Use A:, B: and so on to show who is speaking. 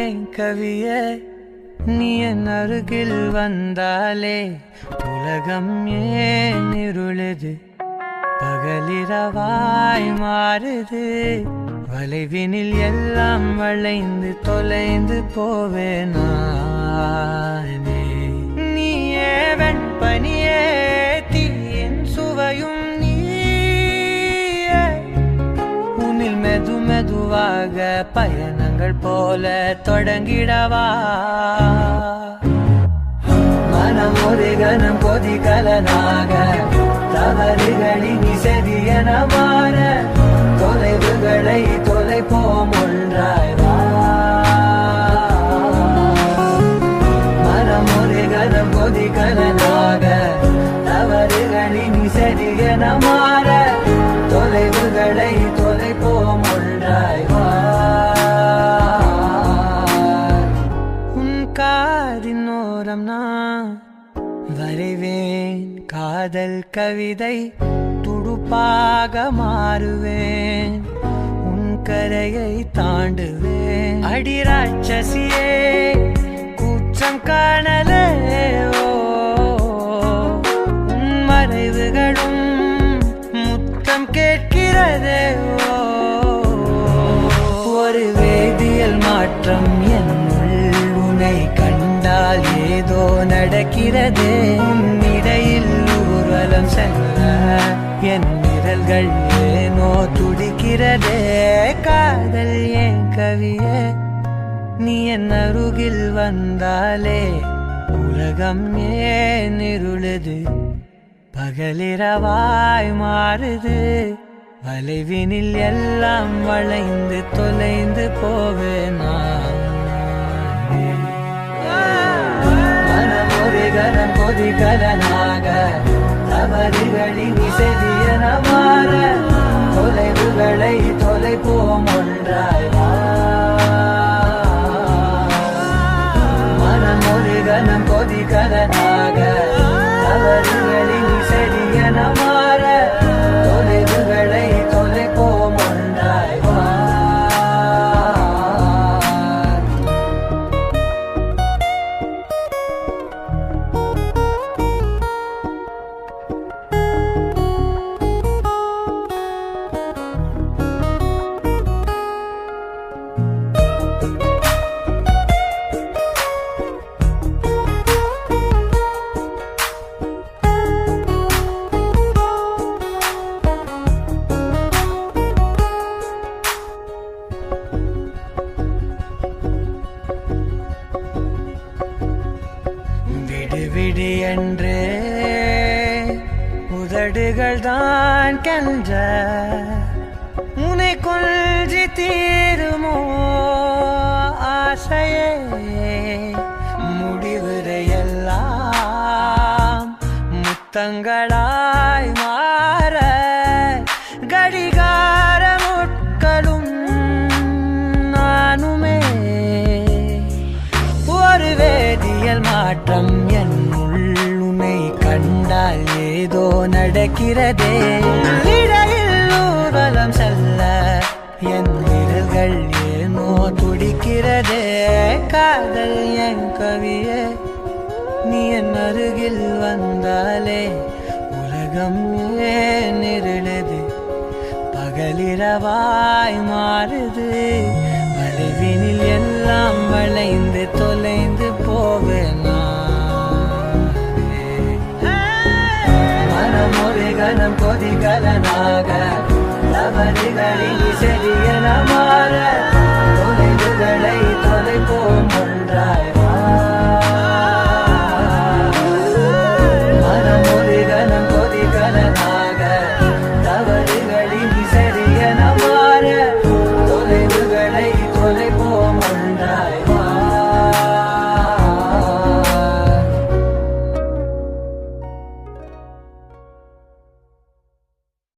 A: ஏன் கவியே நீ என் அருகில் வந்தாலே உலகம் ஏன் இருளுது பகலிரவாய் மாறுது வளைவினில் எல்லாம் வளைந்து தொலைந்து போவேனானே நீயே வெண்பனியே தீயின் சுவையும் நீயே உன்னில் மெது மெதுவாக பயணங்கள் போல தொடங்கிடவா மனம் ஒரு கணம் கொதிகலனாக தவறுகளின் இசையன மாற தொலைவுகளை தொலைப்போம் ஒன்றாய் வா மனம் ஒரு கணம் கொதிகலனாக தவறுகளின் இசையன மாற தொலைவுகளை தொலைப்போம் ஒன்றாய் வா உன் காதின் ஓரம் நான் வரைவேன் காதல் கவிதை துடுப்பாக மாறுவேன் உன் கரையை தாண்டுவேன் அடி ராட்சசியே கூச்சம் காணலே உன் மறைவுகளும் முத்தம் கேட்கிறதே ஒரு வேதியியல் மாற்றம் என்னுள் உன்னை கண்டால் ஏதோ நடக்கிறதே இடையில் ஊர்வலம் செல்ல என் விரல்கள் ஏனோ துடிக்கிறதே காதல் ஏன் கவியே நீ என் அருகில் வந்தாலே உலகம் ஏன் இருளுது பகலிரவாய் மாறுது வளைவினில் எல்லாம் வளைந்து தொலைந்து போவேனா கரம் கொதிகலனாக தவறுகளின் இசையன மாற தொலைவுகளை தொலைப்போம் ஒன்றாய் வா மனம் ஒரு கணம் கொதிகலனாக தவறுகளின் இசையன மாற தொலைவுகளை தொலைப்போம் ஒன்றாய் வா விடு என்று உதடுகள் தான் கென்ற உன்னை கொள்சி தீருமோ ஆசையே முடிவுரையெல்லாம் முத்தங்களாய் மாற கடிகார முட்களும் நானுமே ஒரு வேதியியல் மாற்றம் உன்னை கண்டால் ஏதோ நடக்கிறதே இடையில் ஊர்வலம் செல்ல என் விரல்கள் ஏனோ துடிக்கிறதே காதல் என் கவியே நீ என் அருகில் வந்தாலே உலகம் ஏன் இருளுது பகலிரவாய் மாறுது வளைவினில் எல்லாம் வளைந்து தொலைந்து போவேனா மனம் ஒரு கணம் கொதிகலனாக தவறுகளின்